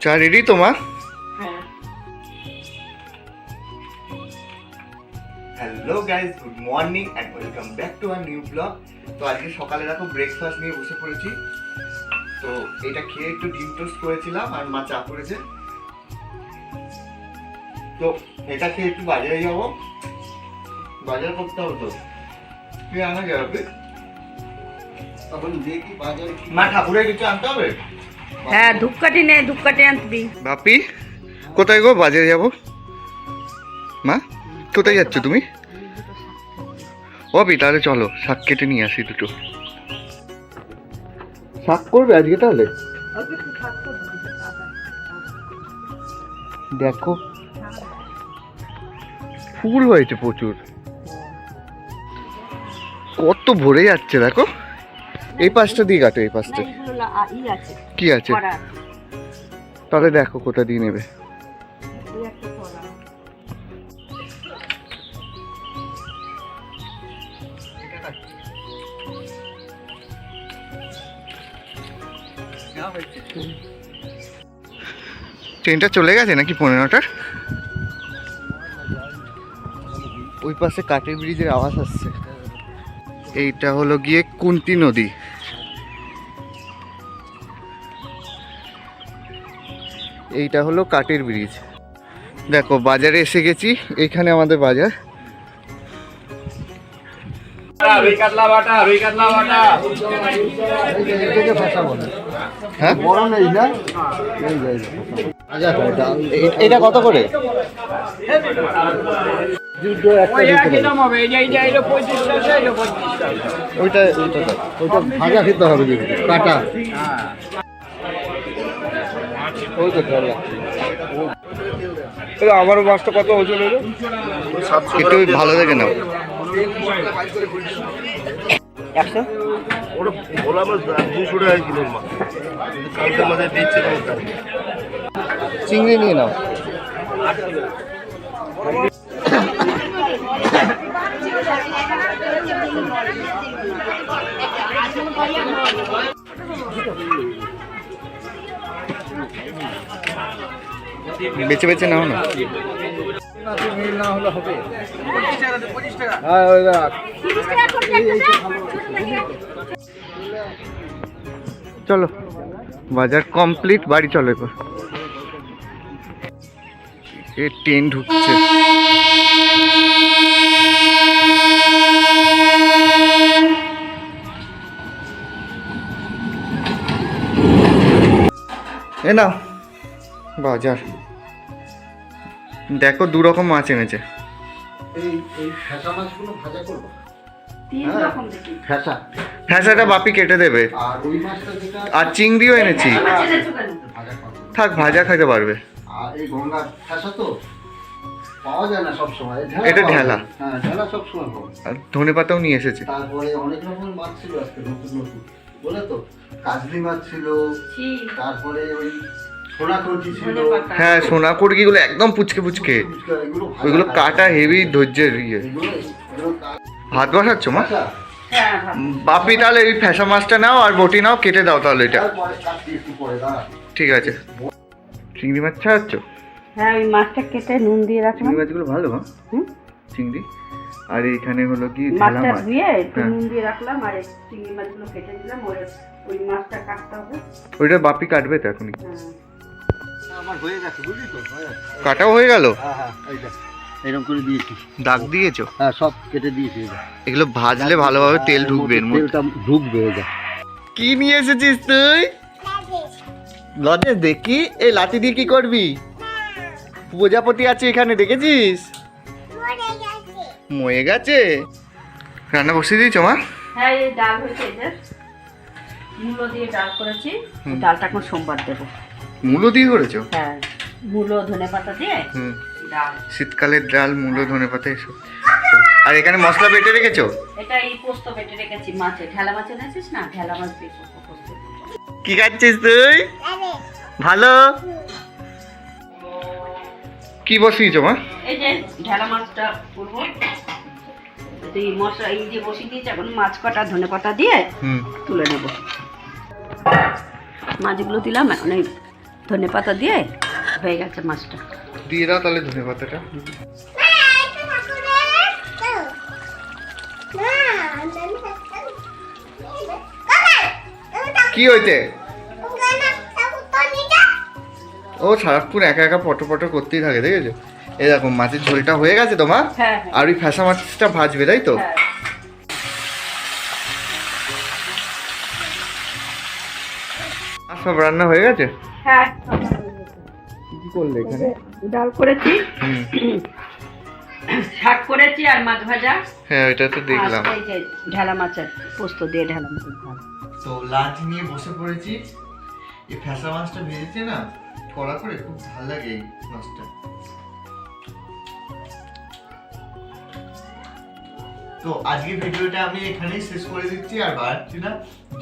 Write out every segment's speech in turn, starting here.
চা রেডি তো মা? Hello guys, good morning and welcome back to our new blog. তো আজকে সকালে দেখো ব্রেকফাস্ট নিয়ে বসে পড়েছি। তো এটা খেয়ে একটু ডিম টোস্ট করেছিলাম আর মা চা করেছে। তো এটা খেয়ে একটু বাজারে যাবো, বাজার করতে হবে। তো কি আনা যাবে? তখন দেখি বাজারে মা ঠাকুরের কিছু আনতে হবে। হ্যাঁ, ধূপকাঠি নে, ধূপকাঠি আনবি। বাপি কোথায় গো? বাজারে যাবো। মা কোথায় যাচ্ছ তুমি? বাপি তাহলে চলো শাক কেটে নিয়ে আসি দুটো। শাক করবে আজকে তাহলে? দেখো ফুল হয়েছে প্রচুর, কত ভরে যাচ্ছে দেখো। এই পাশটা দিয়ে কাটো, এই পাশটা কি আছে তাহলে দেখো কোথা দিয়ে নেবে। ট্রেনটা চলে গেছে নাকি 15টার? ওই পাশে কাঠের ব্রিজের আওয়াজ আসছে। এইটা হলো গিয়ে কুন্তি নদী। এইটা হলো কাঠের ব্রিজ। দেখো বাজারে এসে গেছি, এইখানে আমাদের বাজার। হ্যাঁ এটা কত করে? ওইটা ভাজা খেতে হবে, কাটা আমারও মাছটা কত ওজন হলো একটু ভালো দেখে নাও। 100 চিংড়ি নিয়ে নাও। বেছে বেছে নাও না। চলো বাজার কমপ্লিট, বাড়ি চলো এবার। ট্রেন ঢুকছে। এ না বাজার দেখো, দু রকম মাছ এনেছে। ফ্যাসাটা বাপি কেটে দেবে। আর চিংড়িও এনেছি, থাক ভাজা খাইতে পারবে। এটা ঢেলা, আর ধনে পাতাও নিয়ে এসেছে। তারপরে অনেক রকম মাছ ছিল আজকে নতুন নতুন, বলে তো কাজলি মাছ ছিল, তারপরে ওই সোনাকড়কি ছিল। হ্যাঁ সোনাকড়কি গুলো একদম পুচকে পুচকে, ওইগুলো কাটা হেভি ধৈর্যের ইয়ে। ভাত বসাচ্ছ মা? বাপি তাহলে এই ফ্যাসা মাছটা নাও আর বটি নাও, কেটে দাও তাহলে এটা। ঠিক আছে। চিংড়ি মাছ ছাড়াচ্ছ? হ্যাঁ, ওই মাছটা কেটে নুন দিয়ে রাখলাম। চিংড়ি মাছগুলো ভালো মা, চিংড়ি। আর এইখানে হলো কি মাছটা ধুয়ে একটু নুন দিয়ে রাখলাম, আর চিংড়ি মাছগুলো কেটে দিলাম। ওই মাছটা কাটতে হবে, ওইটা বাপি কাটবে তো এখনই। আমার হয়ে গেছে, বুঝলি তো, কাটাও হয়ে গেল। হ্যাঁ এইটা এরকম করে দিয়েছি। দাগ দিয়েছো? হ্যাঁ সব কেটে দিয়েছি। এগুলো ভাজলে ভালোভাবে তেল ঢুকবে এর মধ্যে। তেলটা ঢুকবে। এটা কি নিয়ে এসেছিস তুই? লজেস দেখি। এই লাঠি দিয়ে কি করবি? প্রজাপতি আছে এখানে, দেখেছিস? মরে গেছে। রান্না বসিয়ে দিয়েছো মা? হ্যাঁ, এই ডাল হয়েছে, এদের মূলো দিয়ে ডাল করেছি। ডালটা এখন সোমবার দেবো। মূলো দিয়ে করেছো? হ্যাঁ, মূলো ধনে পাতা দিয়ে ডাল। শীতকালের ডাল, মূলো ধনে পাতা এসব। আর এখানে মশলা বেটে রেখেছো? এটা এই পোস্ত বেটে রেখেছি। মাছে ঢেলা মাছ এনেছিস না, ঢেলা মাছ দিয়ে পোস্ত। কি খাচ্ছিস তুই? ভালো। কি বসিয়েছো মা? এই যে ঢেলা মাছটা করবো। এই মশলা এই দিয়ে বসিয়ে দিয়েছি, এখন মাছ কাটা ধনে পাতা দিয়ে তুলে নেব। মাছগুলো দিলাম, এখন এই ধনে পাতা দিয়ে হয়ে গেছে মাছটা। দিয়ে দাও তাহলে ধনে পাতাটা। কি হয়েছে? ও সারাক্ষণ একা একা পটো পটো করতেই থাকে, দেখেছো? এই দেখো মাছের ঝোলটা হয়ে গেছে তোমার, হ্যাঁ আর ওই ফ্যাসা মাছটা ভাজবে, তাই তো? হ্যাঁ। আর সব রান্না হয়ে গেছে? হ্যাঁ, কি করলে এখানে? ডাল করেছি, হুম। শাক করেছি আর মাছ ভাজা। হ্যাঁ ওইটা তো দেখলাম। আর এই যে ঢেলা মাছের পোস্ত দিয়ে ঢেলা মাছের ঝাল। তো লাঞ্চ নিয়ে বসে পড়েছি। এই ফ্যাসা মাছটা ভেজেছে না কড়া করে, খুব ভালো লাগে এই মাছটা। তো আজকের ভিডিওটা আমি এখানেই শেষ করে দিচ্ছি, আর বাড়ছি না।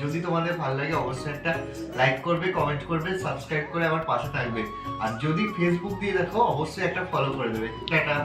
যদি তোমাদের ভালো লাগে অবশ্যই একটা লাইক করবে, কমেন্ট করবে, সাবস্ক্রাইব করে আমার পাশে থাকবে। আর যদি ফেসবুক দিয়ে দেখো অবশ্যই একটা ফলো করে দেবে। টাটা।